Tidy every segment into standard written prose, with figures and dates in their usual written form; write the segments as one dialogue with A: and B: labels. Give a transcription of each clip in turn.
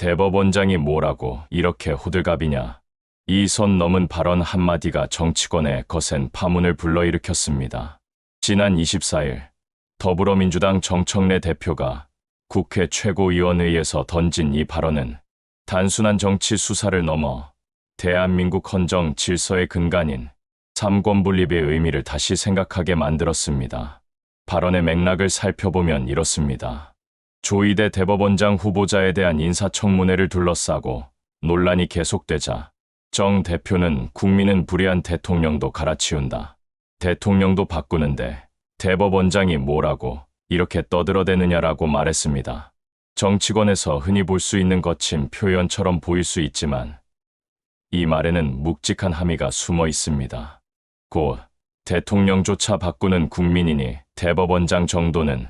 A: 대법원장이 뭐라고 이렇게 호들갑이냐. 이 선 넘은 발언 한마디가 정치권의 거센 파문을 불러일으켰습니다. 지난 24일 더불어민주당 정청래 대표가 국회 최고위원회에서 던진 이 발언은 단순한 정치 수사를 넘어 대한민국 헌정 질서의 근간인 삼권분립의 의미를 다시 생각하게 만들었습니다. 발언의 맥락을 살펴보면 이렇습니다. 조희대 대법원장 후보자에 대한 인사청문회를 둘러싸고 논란이 계속되자 정 대표는 국민은 불의한 대통령도 갈아치운다. 대통령도 바꾸는데 대법원장이 뭐라고 이렇게 떠들어대느냐라고 말했습니다. 정치권에서 흔히 볼 수 있는 거친 표현처럼 보일 수 있지만 이 말에는 묵직한 함의가 숨어 있습니다. 곧 대통령조차 바꾸는 국민이니 대법원장 정도는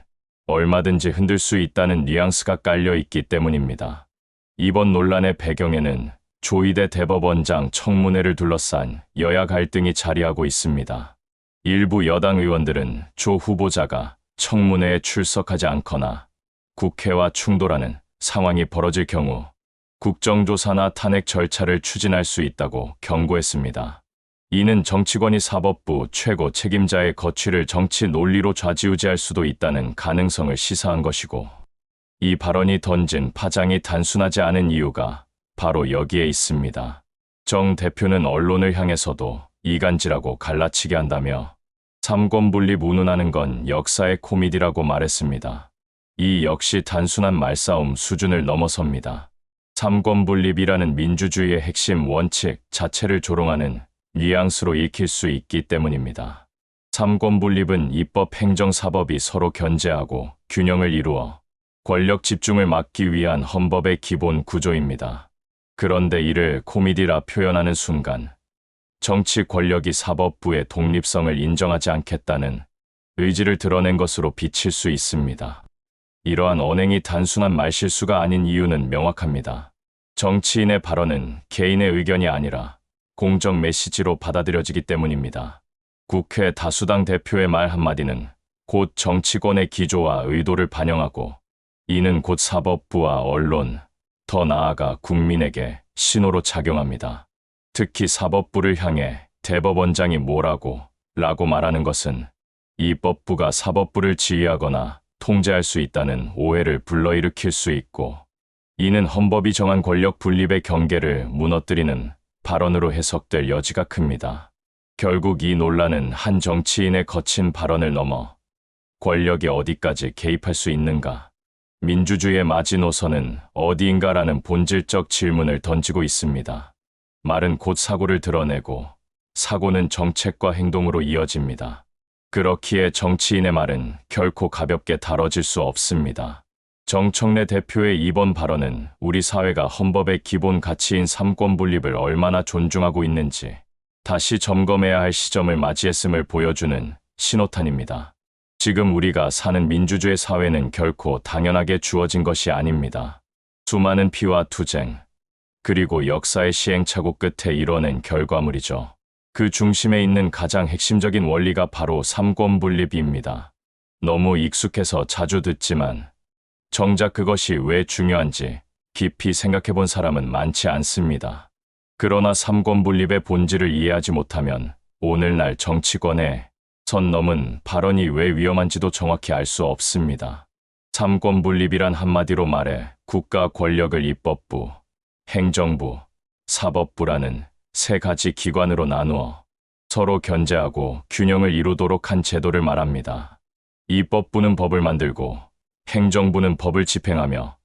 A: 얼마든지 흔들 수 있다는 뉘앙스가 깔려 있기 때문입니다. 이번 논란의 배경에는 조희대 대법원장 청문회를 둘러싼 여야 갈등이 자리하고 있습니다. 일부 여당 의원들은 조 후보자가 청문회에 출석하지 않거나 국회와 충돌하는 상황이 벌어질 경우 국정조사나 탄핵 절차를 추진할 수 있다고 경고했습니다. 이는 정치권이 사법부 최고 책임자의 거취를 정치 논리로 좌지우지할 수도 있다는 가능성을 시사한 것이고, 이 발언이 던진 파장이 단순하지 않은 이유가 바로 여기에 있습니다. 정 대표는 언론을 향해서도 이간질하고 갈라치게 한다며 삼권분립 운운하는 건 역사의 코미디라고 말했습니다. 이 역시 단순한 말싸움 수준을 넘어섭니다. 삼권분립이라는 민주주의의 핵심 원칙 자체를 조롱하는 뉘앙스로 읽힐 수 있기 때문입니다. 삼권분립은 입법, 행정, 사법이 서로 견제하고 균형을 이루어 권력 집중을 막기 위한 헌법의 기본 구조입니다. 그런데 이를 코미디라 표현하는 순간 정치 권력이 사법부의 독립성을 인정하지 않겠다는 의지를 드러낸 것으로 비칠 수 있습니다. 이러한 언행이 단순한 말실수가 아닌 이유는 명확합니다. 정치인의 발언은 개인의 의견이 아니라 공적 메시지로 받아들여지기 때문입니다. 국회 다수당 대표의 말 한마디는 곧 정치권의 기조와 의도를 반영하고, 이는 곧 사법부와 언론, 더 나아가 국민에게 신호로 작용합니다. 특히 사법부를 향해 대법원장이 뭐라고 라고 말하는 것은 입법부가 사법부를 지휘하거나 통제할 수 있다는 오해를 불러일으킬 수 있고, 이는 헌법이 정한 권력 분립의 경계를 무너뜨리는 발언으로 해석될 여지가 큽니다. 결국 이 논란은 한 정치인의 거친 발언을 넘어 권력이 어디까지 개입할 수 있는가, 민주주의의 마지노선은 어디인가라는 본질적 질문을 던지고 있습니다. 말은 곧 사고를 드러내고 사고는 정책과 행동으로 이어집니다. 그렇기에 정치인의 말은 결코 가볍게 다뤄질 수 없습니다. 정청래 대표의 이번 발언은 우리 사회가 헌법의 기본 가치인 삼권분립을 얼마나 존중하고 있는지 다시 점검해야 할 시점을 맞이했음을 보여주는 신호탄입니다. 지금 우리가 사는 민주주의 사회는 결코 당연하게 주어진 것이 아닙니다. 수많은 피와 투쟁, 그리고 역사의 시행착오 끝에 이뤄낸 결과물이죠. 그 중심에 있는 가장 핵심적인 원리가 바로 삼권분립입니다. 너무 익숙해서 자주 듣지만 정작 그것이 왜 중요한지 깊이 생각해 본 사람은 많지 않습니다. 그러나 삼권분립의 본질을 이해하지 못하면 오늘날 정치권의 선 넘은 발언이 왜 위험한지도 정확히 알 수 없습니다. 삼권분립이란 한마디로 말해 국가 권력을 입법부, 행정부, 사법부라는 세 가지 기관으로 나누어 서로 견제하고 균형을 이루도록 한 제도를 말합니다. 입법부는 법을 만들고, 행정부는 법을 집행하며,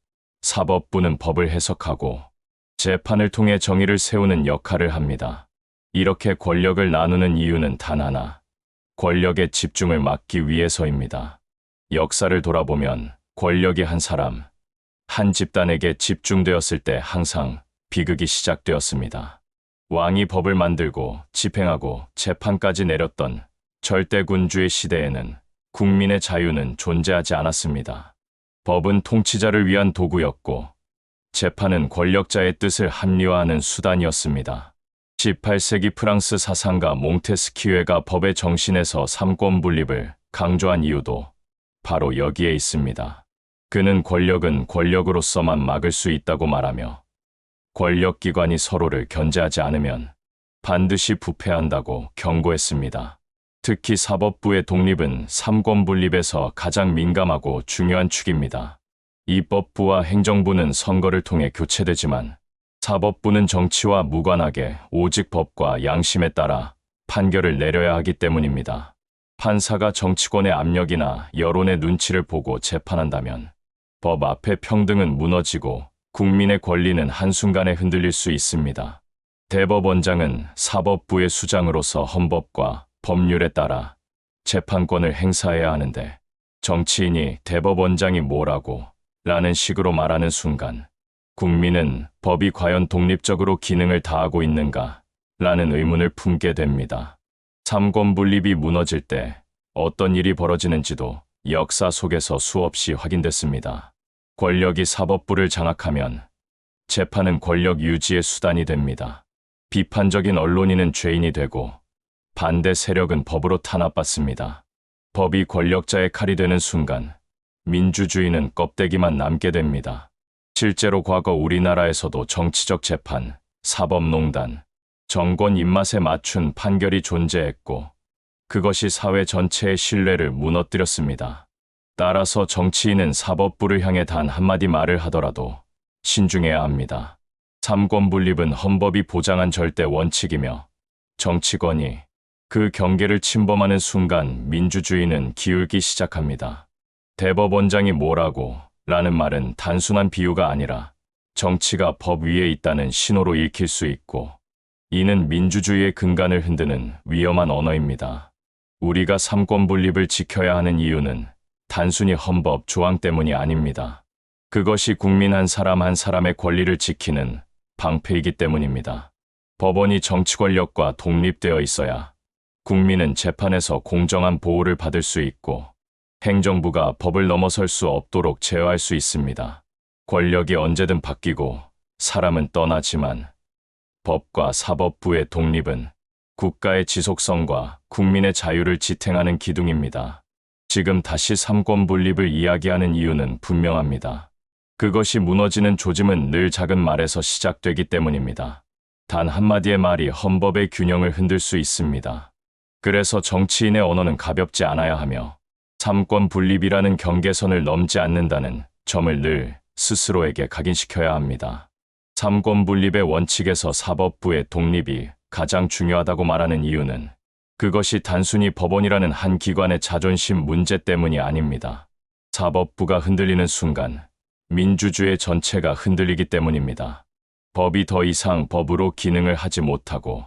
A: 사법부는 법을 해석하고 재판을 통해 정의를 세우는 역할을 합니다. 이렇게 권력을 나누는 이유는 단 하나, 권력의 집중을 막기 위해서입니다. 역사를 돌아보면 권력이 한 사람, 한 집단에게 집중되었을 때 항상 비극이 시작되었습니다. 왕이 법을 만들고 집행하고 재판까지 내렸던 절대군주의 시대에는 국민의 자유는 존재하지 않았습니다. 법은 통치자를 위한 도구였고, 재판은 권력자의 뜻을 합리화하는 수단이었습니다. 18세기 프랑스 사상가 몽테스키에가 법의 정신에서 삼권분립을 강조한 이유도 바로 여기에 있습니다. 그는 권력은 권력으로서만 막을 수 있다고 말하며 권력기관이 서로를 견제하지 않으면 반드시 부패한다고 경고했습니다. 특히 사법부의 독립은 삼권 분립에서 가장 민감하고 중요한 축입니다. 입법부와 행정부는 선거를 통해 교체되지만 사법부는 정치와 무관하게 오직 법과 양심에 따라 판결을 내려야 하기 때문입니다. 판사가 정치권의 압력이나 여론의 눈치를 보고 재판한다면 법 앞에 평등은 무너지고 국민의 권리는 한순간에 흔들릴 수 있습니다. 대법원장은 사법부의 수장으로서 헌법과 법률에 따라 재판권을 행사해야 하는데 정치인이 대법원장이 뭐라고 라는 식으로 말하는 순간 국민은 법이 과연 독립적으로 기능을 다하고 있는가 라는 의문을 품게 됩니다. 삼권 분립이 무너질 때 어떤 일이 벌어지는지도 역사 속에서 수없이 확인됐습니다. 권력이 사법부를 장악하면 재판은 권력 유지의 수단이 됩니다. 비판적인 언론인은 죄인이 되고 반대 세력은 법으로 탄압받습니다. 법이 권력자의 칼이 되는 순간 민주주의는 껍데기만 남게 됩니다. 실제로 과거 우리나라에서도 정치적 재판, 사법농단, 정권 입맛에 맞춘 판결이 존재했고 그것이 사회 전체의 신뢰를 무너뜨렸습니다. 따라서 정치인은 사법부를 향해 단 한마디 말을 하더라도 신중해야 합니다. 삼권 분립은 헌법이 보장한 절대 원칙이며 정치권이 그 경계를 침범하는 순간 민주주의는 기울기 시작합니다. 대법원장이 뭐라고 라는 말은 단순한 비유가 아니라 정치가 법 위에 있다는 신호로 읽힐 수 있고 이는 민주주의의 근간을 흔드는 위험한 언어입니다. 우리가 삼권 분립을 지켜야 하는 이유는 단순히 헌법 조항 때문이 아닙니다. 그것이 국민 한 사람 한 사람의 권리를 지키는 방패이기 때문입니다. 법원이 정치 권력과 독립되어 있어야 국민은 재판에서 공정한 보호를 받을 수 있고 행정부가 법을 넘어설 수 없도록 제어할 수 있습니다. 권력이 언제든 바뀌고 사람은 떠나지만 법과 사법부의 독립은 국가의 지속성과 국민의 자유를 지탱하는 기둥입니다. 지금 다시 삼권 분립을 이야기하는 이유는 분명합니다. 그것이 무너지는 조짐은 늘 작은 말에서 시작되기 때문입니다. 단 한마디의 말이 헌법의 균형을 흔들 수 있습니다. 그래서 정치인의 언어는 가볍지 않아야 하며 삼권 분립이라는 경계선을 넘지 않는다는 점을 늘 스스로에게 각인시켜야 합니다. 삼권 분립의 원칙에서 사법부의 독립이 가장 중요하다고 말하는 이유는 그것이 단순히 법원이라는 한 기관의 자존심 문제 때문이 아닙니다. 사법부가 흔들리는 순간 민주주의 전체가 흔들리기 때문입니다. 법이 더 이상 법으로 기능을 하지 못하고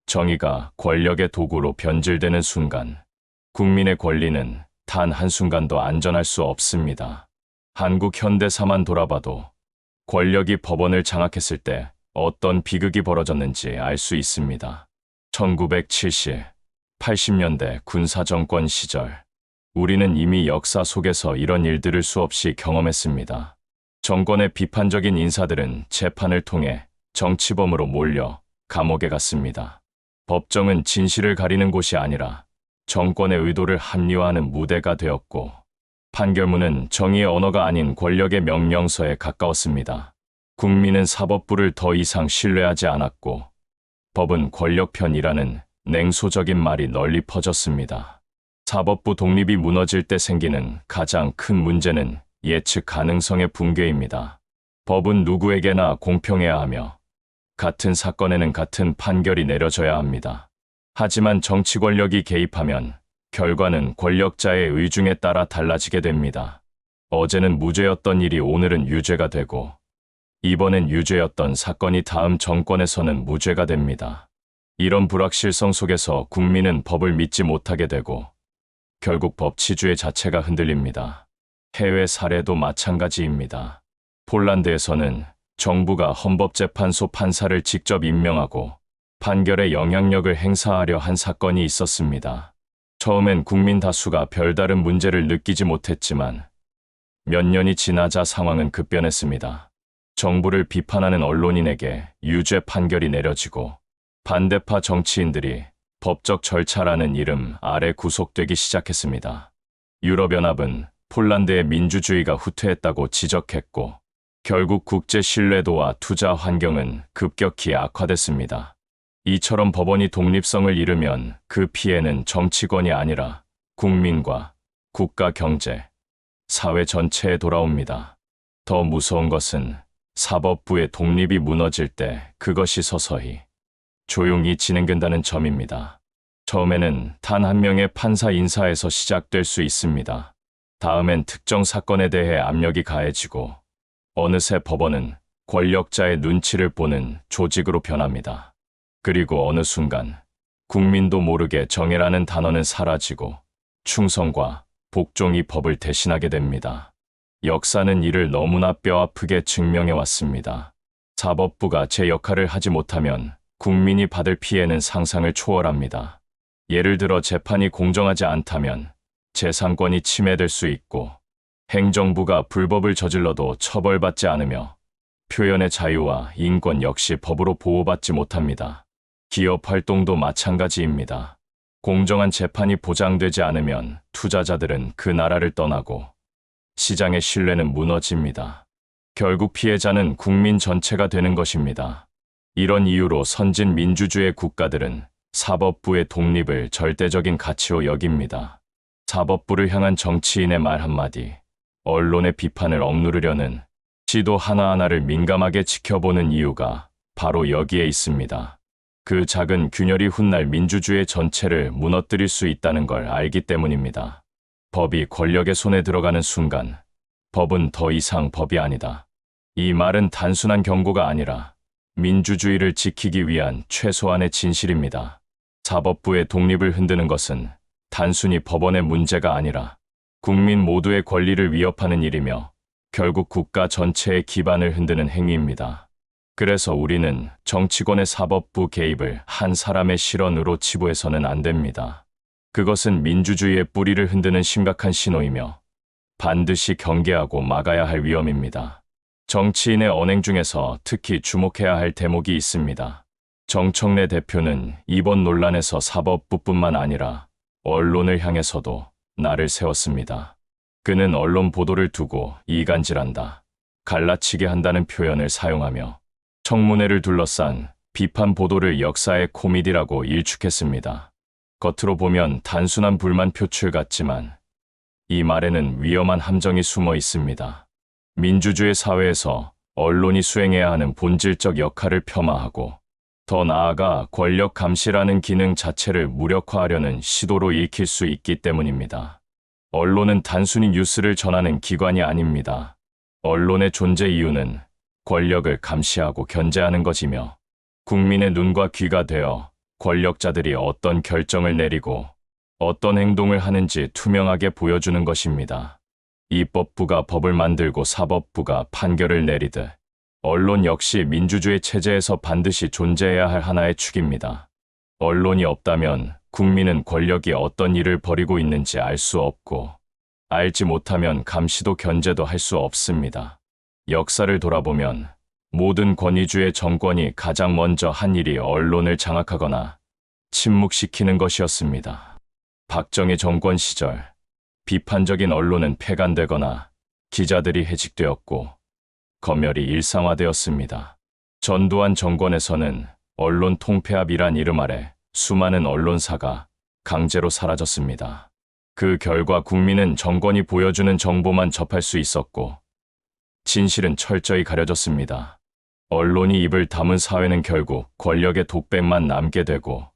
A: 정의가 권력의 도구로 변질되는 순간 국민의 권리는 단 한순간도 안전할 수 없습니다. 한국 현대사만 돌아봐도 권력이 법원을 장악했을 때 어떤 비극이 벌어졌는지 알 수 있습니다. 1970, 80년대 군사정권 시절 우리는 이미 역사 속에서 이런 일들을 수없이 경험했습니다. 정권의 비판적인 인사들은 재판을 통해 정치범으로 몰려 감옥에 갔습니다. 법정은 진실을 가리는 곳이 아니라 정권의 의도를 합리화하는 무대가 되었고 판결문은 정의의 언어가 아닌 권력의 명령서에 가까웠습니다. 국민은 사법부를 더 이상 신뢰하지 않았고 법은 권력 편이라는 냉소적인 말이 널리 퍼졌습니다. 사법부 독립이 무너질 때 생기는 가장 큰 문제는 예측 가능성의 붕괴입니다. 법은 누구에게나 공평해야 하며 같은 사건에는 같은 판결이 내려져야 합니다. 하지만 정치 권력이 개입하면 결과는 권력자의 의중에 따라 달라지게 됩니다. 어제는 무죄였던 일이 오늘은 유죄가 되고 이번엔 유죄였던 사건이 다음 정권에서는 무죄가 됩니다. 이런 불확실성 속에서 국민은 법을 믿지 못하게 되고 결국 법 치주의 자체가 흔들립니다. 해외 사례도 마찬가지입니다. 폴란드에서는 정부가 헌법재판소 판사를 직접 임명하고 판결에 영향력을 행사하려 한 사건이 있었습니다. 처음엔 국민 다수가 별다른 문제를 느끼지 못했지만 몇 년이 지나자 상황은 급변했습니다. 정부를 비판하는 언론인에게 유죄 판결이 내려지고 반대파 정치인들이 법적 절차라는 이름 아래 구속되기 시작했습니다. 유럽연합은 폴란드의 민주주의가 후퇴했다고 지적했고, 결국 국제 신뢰도와 투자 환경은 급격히 악화됐습니다. 이처럼 법원이 독립성을 잃으면 그 피해는 정치권이 아니라 국민과 국가 경제, 사회 전체에 돌아옵니다. 더 무서운 것은 사법부의 독립이 무너질 때 그것이 서서히 조용히 진행된다는 점입니다. 처음에는 단 한 명의 판사 인사에서 시작될 수 있습니다. 다음엔 특정 사건에 대해 압력이 가해지고 어느새 법원은 권력자의 눈치를 보는 조직으로 변합니다. 그리고 어느 순간 국민도 모르게 정의라는 단어는 사라지고 충성과 복종이 법을 대신하게 됩니다. 역사는 이를 너무나 뼈아프게 증명해 왔습니다. 사법부가 제 역할을 하지 못하면 국민이 받을 피해는 상상을 초월합니다. 예를 들어 재판이 공정하지 않다면 재산권이 침해될 수 있고, 행정부가 불법을 저질러도 처벌받지 않으며 표현의 자유와 인권 역시 법으로 보호받지 못합니다. 기업 활동도 마찬가지입니다. 공정한 재판이 보장되지 않으면 투자자들은 그 나라를 떠나고 시장의 신뢰는 무너집니다. 결국 피해자는 국민 전체가 되는 것입니다. 이런 이유로 선진 민주주의 국가들은 사법부의 독립을 절대적인 가치로 여깁니다. 사법부를 향한 정치인의 말 한마디, 언론의 비판을 억누르려는 시도 하나하나를 민감하게 지켜보는 이유가 바로 여기에 있습니다. 그 작은 균열이 훗날 민주주의 전체를 무너뜨릴 수 있다는 걸 알기 때문입니다. 법이 권력의 손에 들어가는 순간, 법은 더 이상 법이 아니다. 이 말은 단순한 경고가 아니라 민주주의를 지키기 위한 최소한의 진실입니다. 사법부의 독립을 흔드는 것은 단순히 법원의 문제가 아니라 국민 모두의 권리를 위협하는 일이며 결국 국가 전체의 기반을 흔드는 행위입니다. 그래서 우리는 정치권의 사법부 개입을 한 사람의 실언으로 치부해서는 안 됩니다. 그것은 민주주의의 뿌리를 흔드는 심각한 신호이며 반드시 경계하고 막아야 할 위험입니다. 정치인의 언행 중에서 특히 주목해야 할 대목이 있습니다. 정청래 대표는 이번 논란에서 사법부뿐만 아니라 언론을 향해서도 날을 세웠습니다. 그는 언론 보도를 두고 이간질한다, 갈라치게 한다는 표현을 사용하며 청문회를 둘러싼 비판 보도를 역사의 코미디라고 일축했습니다. 겉으로 보면 단순한 불만 표출 같지만 이 말에는 위험한 함정이 숨어 있습니다. 민주주의 사회에서 언론이 수행해야 하는 본질적 역할을 폄하하고 더 나아가 권력 감시라는 기능 자체를 무력화하려는 시도로 읽힐 수 있기 때문입니다. 언론은 단순히 뉴스를 전하는 기관이 아닙니다. 언론의 존재 이유는 권력을 감시하고 견제하는 것이며 국민의 눈과 귀가 되어 권력자들이 어떤 결정을 내리고 어떤 행동을 하는지 투명하게 보여주는 것입니다. 입법부가 법을 만들고 사법부가 판결을 내리듯 언론 역시 민주주의 체제에서 반드시 존재해야 할 하나의 축입니다. 언론이 없다면 국민은 권력이 어떤 일을 벌이고 있는지 알 수 없고, 알지 못하면 감시도 견제도 할 수 없습니다. 역사를 돌아보면 모든 권위주의 정권이 가장 먼저 한 일이 언론을 장악하거나 침묵시키는 것이었습니다. 박정희 정권 시절 비판적인 언론은 폐간되거나 기자들이 해직되었고 검열이 일상화되었습니다. 전두환 정권에서는 언론 통폐합이란 이름 아래 수많은 언론사가 강제로 사라졌습니다. 그 결과 국민은 정권이 보여주는 정보만 접할 수 있었고 진실은 철저히 가려졌습니다. 언론이 입을 다문 사회는 결국 권력의 독백만 남게 되고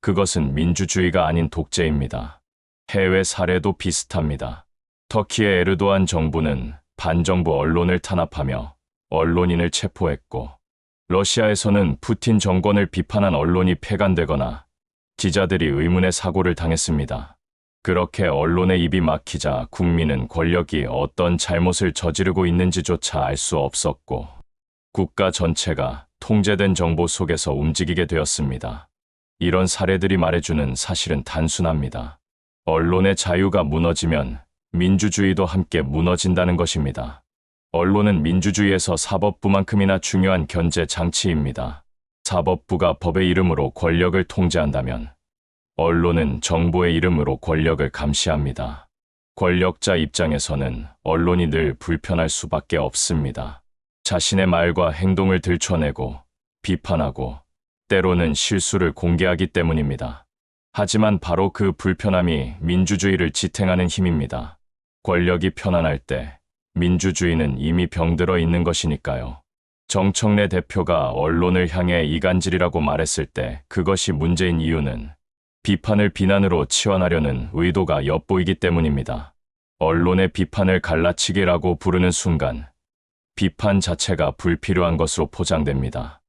A: 그것은 민주주의가 아닌 독재입니다. 해외 사례도 비슷합니다. 터키의 에르도안 정부는 반정부 언론을 탄압하며 언론인을 체포했고 러시아에서는 푸틴 정권을 비판한 언론이 폐간되거나 기자들이 의문의 사고를 당했습니다. 그렇게 언론의 입이 막히자 국민은 권력이 어떤 잘못을 저지르고 있는지조차 알 수 없었고 국가 전체가 통제된 정보 속에서 움직이게 되었습니다. 이런 사례들이 말해주는 사실은 단순합니다. 언론의 자유가 무너지면 민주주의도 함께 무너진다는 것입니다. 언론은 민주주의에서 사법부만큼이나 중요한 견제 장치입니다. 사법부가 법의 이름으로 권력을 통제한다면 언론은 정보의 이름으로 권력을 감시합니다. 권력자 입장에서는 언론이 늘 불편할 수밖에 없습니다. 자신의 말과 행동을 들춰내고 비판하고 때로는 실수를 공개하기 때문입니다. 하지만 바로 그 불편함이 민주주의를 지탱하는 힘입니다. 권력이 편안할 때 민주주의는 이미 병들어 있는 것이니까요. 정청래 대표가 언론을 향해 이간질이라고 말했을 때 그것이 문제인 이유는 비판을 비난으로 치환하려는 의도가 엿보이기 때문입니다. 언론의 비판을 갈라치기라고 부르는 순간 비판 자체가 불필요한 것으로 포장됩니다.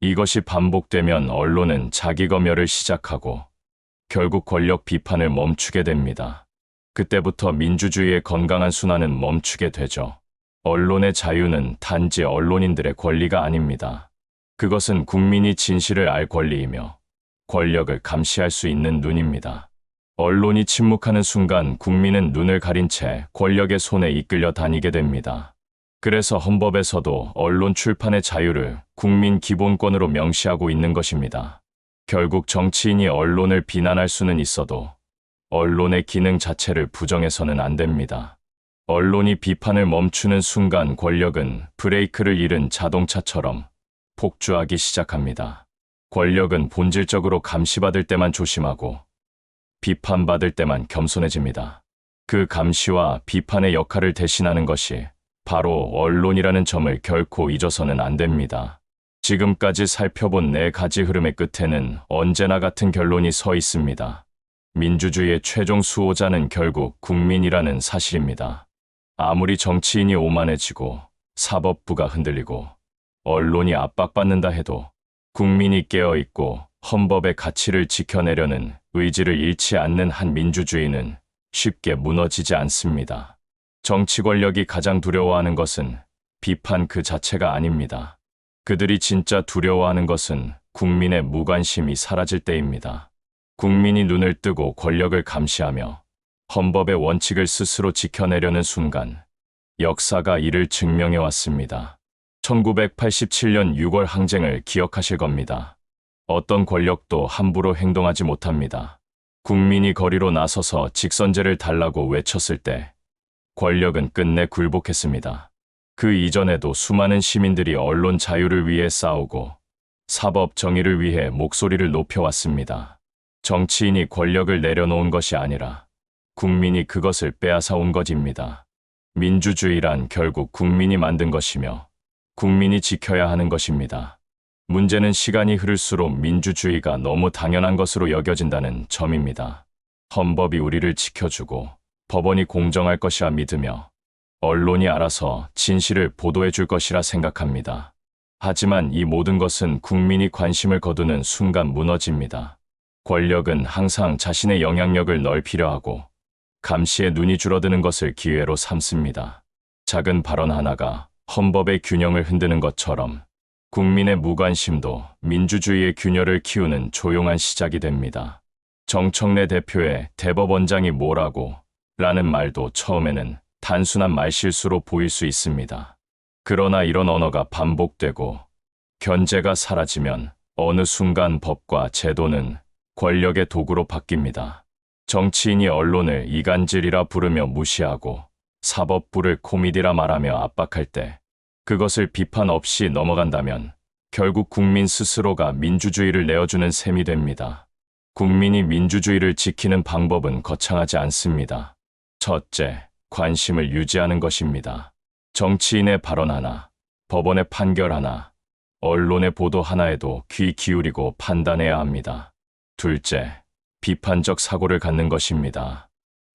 A: 이것이 반복되면 언론은 자기 검열을 시작하고 결국 권력 비판을 멈추게 됩니다. 그때부터 민주주의의 건강한 순환은 멈추게 되죠. 언론의 자유는 단지 언론인들의 권리가 아닙니다. 그것은 국민이 진실을 알 권리이며 권력을 감시할 수 있는 눈입니다. 언론이 침묵하는 순간 국민은 눈을 가린 채 권력의 손에 이끌려 다니게 됩니다. 그래서 헌법에서도 언론 출판의 자유를 국민 기본권으로 명시하고 있는 것입니다. 결국 정치인이 언론을 비난할 수는 있어도 언론의 기능 자체를 부정해서는 안 됩니다. 언론이 비판을 멈추는 순간 권력은 브레이크를 잃은 자동차처럼 폭주하기 시작합니다. 권력은 본질적으로 감시받을 때만 조심하고 비판받을 때만 겸손해집니다. 그 감시와 비판의 역할을 대신하는 것이 바로 언론이라는 점을 결코 잊어서는 안 됩니다. 지금까지 살펴본 4가지 흐름의 끝에는 언제나 같은 결론이 서 있습니다. 민주주의의 최종 수호자는 결국 국민이라는 사실입니다. 아무리 정치인이 오만해지고 사법부가 흔들리고 언론이 압박받는다 해도 국민이 깨어있고 헌법의 가치를 지켜내려는 의지를 잃지 않는 한 민주주의는 쉽게 무너지지 않습니다. 정치 권력이 가장 두려워하는 것은 비판 그 자체가 아닙니다. 그들이 진짜 두려워하는 것은 국민의 무관심이 사라질 때입니다. 국민이 눈을 뜨고 권력을 감시하며 헌법의 원칙을 스스로 지켜내려는 순간 역사가 이를 증명해 왔습니다. 1987년 6월 항쟁을 기억하실 겁니다. 어떤 권력도 함부로 행동하지 못합니다. 국민이 거리로 나서서 직선제를 달라고 외쳤을 때 권력은 끝내 굴복했습니다. 그 이전에도 수많은 시민들이 언론 자유를 위해 싸우고 사법 정의를 위해 목소리를 높여왔습니다. 정치인이 권력을 내려놓은 것이 아니라 국민이 그것을 빼앗아온 것입니다. 민주주의란 결국 국민이 만든 것이며 국민이 지켜야 하는 것입니다. 문제는 시간이 흐를수록 민주주의가 너무 당연한 것으로 여겨진다는 점입니다. 헌법이 우리를 지켜주고 법원이 공정할 것이라 믿으며 언론이 알아서 진실을 보도해 줄 것이라 생각합니다. 하지만 이 모든 것은 국민이 관심을 거두는 순간 무너집니다. 권력은 항상 자신의 영향력을 넓히려 하고 감시의 눈이 줄어드는 것을 기회로 삼습니다. 작은 발언 하나가 헌법의 균형을 흔드는 것처럼 국민의 무관심도 민주주의의 균열을 키우는 조용한 시작이 됩니다. 정청래 대표의 대법원장이 뭐라고 라는 말도 처음에는 단순한 말실수로 보일 수 있습니다. 그러나 이런 언어가 반복되고 견제가 사라지면 어느 순간 법과 제도는 권력의 도구로 바뀝니다. 정치인이 언론을 이간질이라 부르며 무시하고 사법부를 코미디라 말하며 압박할 때 그것을 비판 없이 넘어간다면 결국 국민 스스로가 민주주의를 내어주는 셈이 됩니다. 국민이 민주주의를 지키는 방법은 거창하지 않습니다. 첫째, 관심을 유지하는 것입니다. 정치인의 발언 하나, 법원의 판결 하나, 언론의 보도 하나에도 귀 기울이고 판단해야 합니다. 둘째, 비판적 사고를 갖는 것입니다.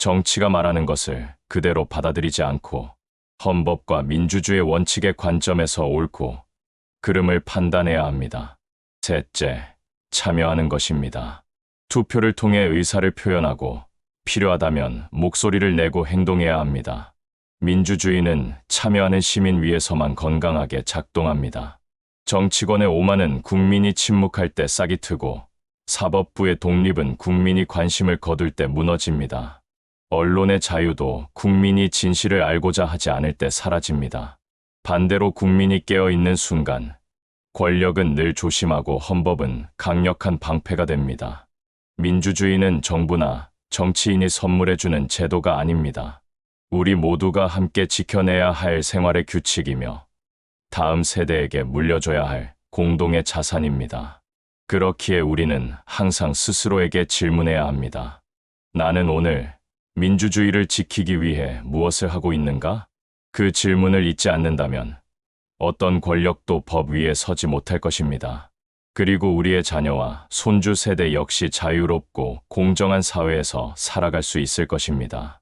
A: 정치가 말하는 것을 그대로 받아들이지 않고 헌법과 민주주의 원칙의 관점에서 옳고 그름을 판단해야 합니다. 셋째, 참여하는 것입니다. 투표를 통해 의사를 표현하고 필요하다면 목소리를 내고 행동해야 합니다. 민주주의는 참여하는 시민 위에서만 건강하게 작동합니다. 정치권의 오만은 국민이 침묵할 때 싹이 트고 사법부의 독립은 국민이 관심을 거둘 때 무너집니다. 언론의 자유도 국민이 진실을 알고자 하지 않을 때 사라집니다. 반대로 국민이 깨어있는 순간 권력은 늘 조심하고 헌법은 강력한 방패가 됩니다. 민주주의는 정부나 정치인이 선물해주는 제도가 아닙니다. 우리 모두가 함께 지켜내야 할 생활의 규칙이며 다음 세대에게 물려줘야 할 공동의 자산입니다. 그렇기에 우리는 항상 스스로에게 질문해야 합니다. 나는 오늘 민주주의를 지키기 위해 무엇을 하고 있는가? 그 질문을 잊지 않는다면 어떤 권력도 법 위에 서지 못할 것입니다. 그리고 우리의 자녀와 손주 세대 역시 자유롭고 공정한 사회에서 살아갈 수 있을 것입니다.